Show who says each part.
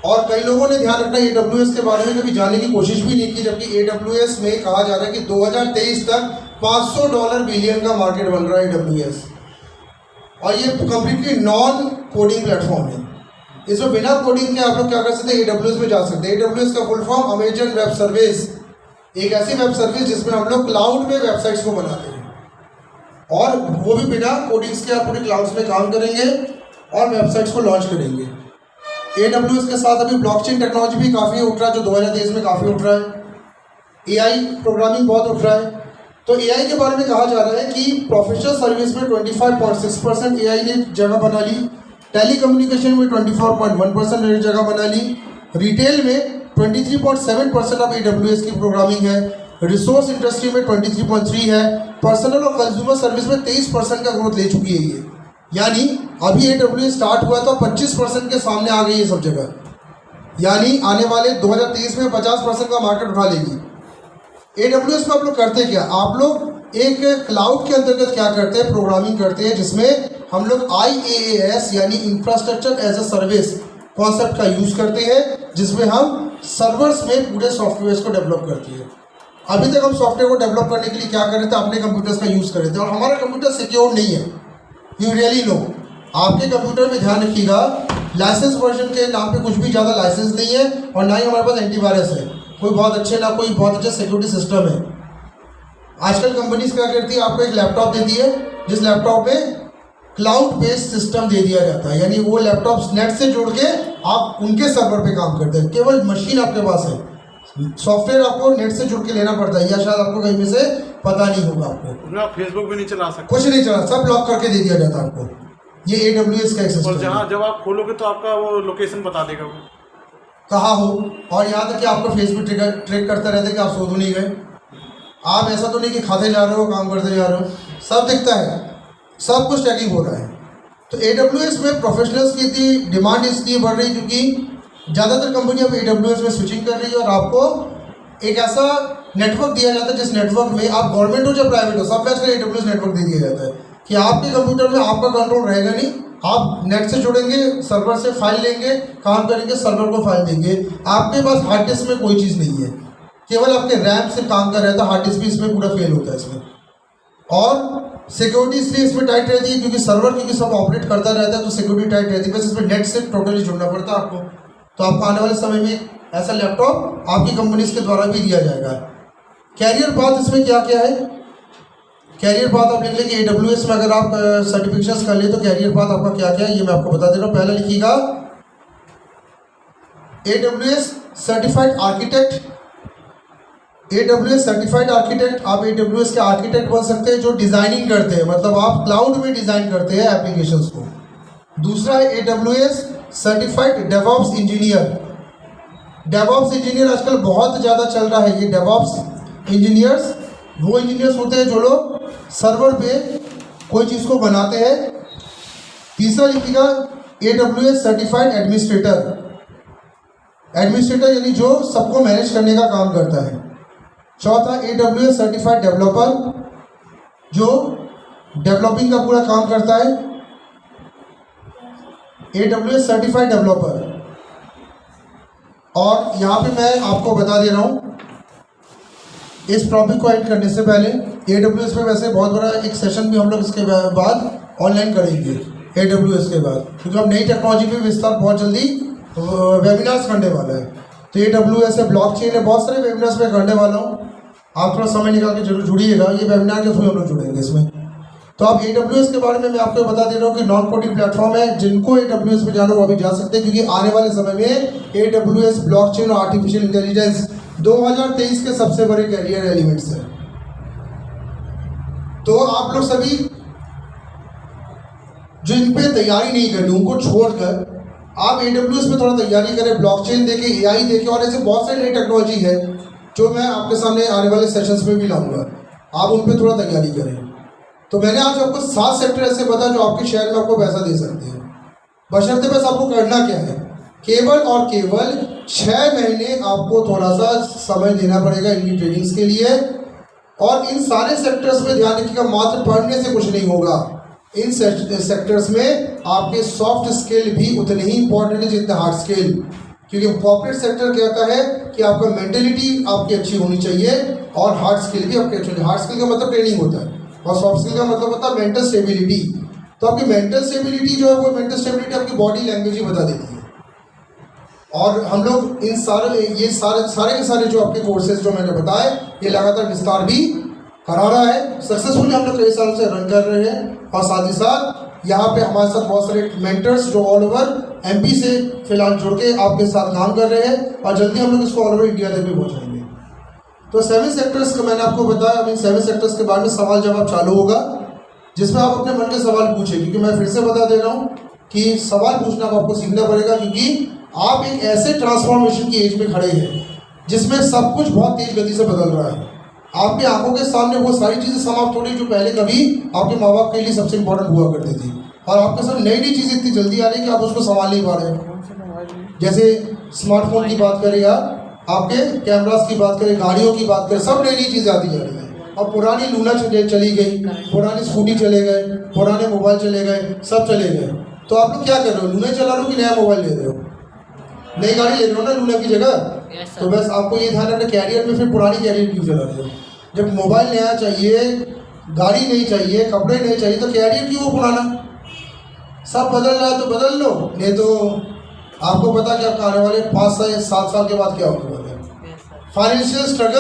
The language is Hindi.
Speaker 1: और कई लोगों ने ध्यान रखना AWS के बारे में कभी जानने की कोशिश भी नहीं की, जबकि AWS में कहा जा रहा है कि 2023 तक $500 बिलियन का मार्केट बन रहा है AWS, और ये कम्प्लीटली नॉन कोडिंग प्लेटफॉर्म है। इसमें बिना कोडिंग के आप लोग क्या कर सकते हैं, AWS में जा सकते हैं। AWS का full form Amazon web service, एक ऐसी वेब सर्विस जिसमें हम लोग क्लाउड में वेबसाइट्स को बनाते हैं, और वो भी बिना कोडिंग्स के आप पूरे क्लाउड्स में काम करेंगे और वेबसाइट्स को लॉन्च करेंगे। AWS के साथ अभी ब्लॉकचेन टेक्नोलॉजी भी काफ़ी उठ रहा है, जो 2023 में काफ़ी उठ रहा है। AI प्रोग्रामिंग बहुत उठ रहा है। तो AI के बारे में कहा जा रहा है कि प्रोफेशनल सर्विस में 25.6% AI ने जगह बना ली, टेली कम्युनिकेशन में 24.1% ने जगह बना ली, रिटेल में 23.7% ऑफ AWS की प्रोग्रामिंग है, रिसोर्स इंडस्ट्री में 23.3 है, पर्सनल और कंज्यूमर सर्विस में 23% का ग्रोथ ले चुकी है ये। यानी अभी AWS स्टार्ट हुआ तो 25% के सामने आ गई ये सब जगह, यानी आने वाले 2023 में 50% का मार्केट उठा लेगी। AWS में आप लोग करते क्या, आप लोग एक क्लाउड के अंतर्गत क्या करते हैं, प्रोग्रामिंग करते हैं, जिसमें हम लोग IaaS यानी infrastructure as a service concept का यूज़ करते हैं, जिसमें हम सर्वर्स में पूरे सॉफ्टवेयर को डेवलप करते हैं। अभी तक हम सॉफ्टवेयर को डेवलप करने के लिए क्या कर रहे थे, अपने कंप्यूटर्स का यूज़ कर रहे थे, और हमारा कंप्यूटर सिक्योर नहीं है। यू रियली नो, आपके कंप्यूटर में ध्यान रखिएगा, लाइसेंस वर्जन के नाम पे कुछ भी ज़्यादा लाइसेंस नहीं है, और ना ही हमारे पास एंटीवायरस है, कोई बहुत अच्छे ना कोई बहुत अच्छा सिक्योरिटी सिस्टम है। आजकल कंपनीज क्या करती है, आपको एक लैपटॉप देती है, जिस लैपटॉप में क्लाउड बेस्ड सिस्टम दे दिया जाता है, यानी वो लैपटॉप नेट से जोड़ के आप उनके सर्वर पे काम करते हैं, केवल मशीन आपके पास है, सॉफ्टवेयर आपको नेट से जुड़ के लेना पड़ता है, या शायद आपको कहीं में से पता नहीं होगा। आपको
Speaker 2: फेसबुक भी नहीं चला सकते,
Speaker 1: कुछ नहीं चला, सब लॉक करके दे दिया जाता है आपको। ये AWS का एक सिस्टम
Speaker 2: और जहाँ जब आप खोलोगे तो आपका वो लोकेशन बता देगा वो
Speaker 1: कहाँ हो, और यहाँ तक कि आपको फेस भी ट्रैक करता रहता है कि आप सो तो नहीं गए, आप ऐसा तो नहीं कि खाते जा रहे हो, काम करते जा रहे हो, सब दिखता है, सब कुछ ट्रैकिंग हो रहा है। तो AWS में प्रोफेशनल्स की इतनी डिमांड इसलिए बढ़ रही है क्योंकि ज़्यादातर कंपनी अब AWS में स्विचिंग कर रही है, और आपको एक ऐसा नेटवर्क दिया जाता है जिस नेटवर्क में आप गवर्नमेंट हो या प्राइवेट हो, सब में आजकल AWS नेटवर्क दे दिया जाता है कि आपके कंप्यूटर में आपका कंट्रोल रहेगा नहीं, आप नेट से जुड़ेंगे, सर्वर से फाइल लेंगे, काम करेंगे, सर्वर को फाइल देंगे। आपके पास हार्ड डिस्क में कोई चीज़ नहीं है, केवल आपके रैम से काम कर रहता है, हार्ड डिस्क भी इसमें पूरा फेल होता है इसमें। और सिक्योरिटी इसलिए इसमें टाइट रहती है क्योंकि सर्वर क्योंकि सब ऑपरेट करता रहता है, तो सिक्योरिटी टाइट रहती है, बस इसमें नेट से टोटली जुड़ना पड़ता है आपको। तो आपको आने वाले समय में ऐसा लैपटॉप आपकी कंपनीज के द्वारा भी दिया जाएगा। कैरियर पाथ इसमें क्या क्या है, कैरियर पाथ आप लिख लें कि AWS में अगर आप सर्टिफिकेशन कर ले तो कैरियर पाथ आपका क्या क्या है, ये मैं आपको बता दे रहा हूँ। पहले लिखिएगा AWS certified architect. AWS certified architect, आप AWS के आर्किटेक्ट बन सकते हैं जो डिजाइनिंग करते हैं, मतलब आप क्लाउड में डिजाइन करते हैं एप्लीकेशंस को। दूसरा है AWS certified DevOps engineer. DevOps engineer आजकल बहुत ज़्यादा चल रहा है। ये डेवऑप्स इंजीनियर्स वो इंजीनियर्स होते हैं जो लोग सर्वर पे कोई चीज़ को बनाते हैं। तीसरा लिखिएगा AWS सर्टिफाइड एडमिनिस्ट्रेटर। एडमिनिस्ट्रेटर यानी जो सबको मैनेज करने का काम करता है। चौथा AWS सर्टिफाइड डेवलपर, जो डेवलपिंग का पूरा काम करता है, AWS सर्टिफाइड डेवलपर। और यहाँ पे मैं आपको बता दे रहा हूँ, इस टॉपिक को एड करने से पहले AWS में वैसे बहुत बड़ा एक सेशन भी हम लोग इसके बाद ऑनलाइन करेंगे AWS के बाद, क्योंकि हम नई टेक्नोलॉजी पे विस्तार बहुत जल्दी वेबिनार्स करने वाला है। तो AWS है, ब्लॉकचेन है, बहुत सारे वेबिनार्स में करने वाला हूँ। आप थोड़ा समय निकाल के जरूर जुड़िएगा, ये वेबिनार के थ्रू हम लोग जुड़ेंगे इसमें। तो आप AWS के बारे में मैं आपको बता दे रहा हूँ कि नॉन कोडिंग प्लेटफॉर्म है, जिनको AWS में जाना वो अभी जा सकते हैं, क्योंकि आने वाले समय में AWS ब्लॉकचेन और आर्टिफिशियल इंटेलिजेंस 2023 के सबसे बड़े कैरियर एलिमेंट्स हैं। तो आप लोग सभी जो इन पे तैयारी नहीं करनी, उनको छोड़कर आप AWS में थोड़ा तैयारी करें, ब्लॉकचेन देखें, AI देखें, और ऐसे बहुत सारी नई टेक्नोलॉजी है जो मैं आपके सामने आने वाले सेशंस में भी लाऊंगा, आप उन पे थोड़ा तैयारी करें। तो मैंने आज आपको 7 सेक्टर ऐसे बता जो आपके शहर में आपको पैसा दे सकते हैं, बशर्ते बस आपको करना क्या है, केवल और केवल 6 महीने आपको थोड़ा सा समय देना पड़ेगा इनकी ट्रेनिंग्स के लिए। और इन सारे सेक्टर्स में ध्यान रखिएगा, मात्र पढ़ने से कुछ नहीं होगा। इन सेक्टर्स में आपके सॉफ्ट स्किल भी उतने ही इंपॉर्टेंट है जितने हार्ड स्किल। क्योंकि कॉर्पोरेट सेक्टर कहता है कि आपका मेंटेलिटी आपकी अच्छी होनी चाहिए और हार्ड स्किल भी आपकी अच्छी होनी चाहिए। हार्ड स्किल का मतलब ट्रेनिंग होता है और सॉफ्ट स्किल का मतलब होता है मेंटल स्टेबिलिटी। तो आपकी मेंटल स्टेबिलिटी जो है वो मेंटल स्टेबिलिटी आपकी बॉडी लैंग्वेज ही बता देती है। और हम लोग इन सारे के सारे जो आपके कोर्सेज जो मैंने बताए ये लगातार विस्तार भी करा रहा है। सक्सेसफुली हम लोग कई सालों से रन कर रहे हैं और साथ ही साथ यहाँ पे हमारे साथ बहुत सारे मेंटर्स जो ऑल ओवर एमपी से फिलहाल जुड़ के आपके साथ काम कर रहे हैं और जल्दी हम लोग इसको ऑल ओवर इंडिया तक भी पहुँचाएंगे। तो 7 सेक्टर्स का मैंने आपको बताया। अब इन 7 सेक्टर्स के बारे में सवाल जवाब चालू होगा जिसमें आप अपने मन के सवाल पूछें, क्योंकि मैं फिर से बता दे रहा हूँ कि सवाल पूछना को आपको सीखना पड़ेगा, क्योंकि आप एक ऐसे ट्रांसफॉर्मेशन की एज में खड़े हैं जिसमें सब कुछ बहुत तेज गति से बदल रहा है। आपकी आंखों के सामने वो सारी चीज़ें समाप्त हो रही जो पहले कभी आपके माँ बाप के लिए सबसे इंपॉर्टेंट हुआ करती थी, और आपके सामने नई नई चीज़ें इतनी जल्दी आ रही है कि आप उसको संभाल नहीं पा रहे हैं। जैसे स्मार्टफोन की बात करें या आपके कैमरास की बात करें, गाड़ियों की बात करें, सब नई नई चीज़ें आती जा रही हैं। और पुरानी लूना चली गई, पुरानी स्कूटी चले गए, पुराने मोबाइल चले गए, सब चले गए। तो आप लोग क्या कर रहे हो? लूना चला रहे हो कि नया मोबाइल ले रहे हो? नई गाड़ी ले रहे हो ना लूना की जगह। तो बस आपको ये ध्यान रखना, कैरियर में फिर पुरानी कैरियर क्यों चला रहे हो? जब मोबाइल नया चाहिए, गाड़ी नहीं चाहिए, कपड़े नहीं चाहिए, तो कैरियर क्यों पुराना? सब बदल रहा है तो बदल लो, नहीं तो आपको पता कि आपका आने वाले 5 से 7 साल के बाद क्या होने वाला है। Financial struggle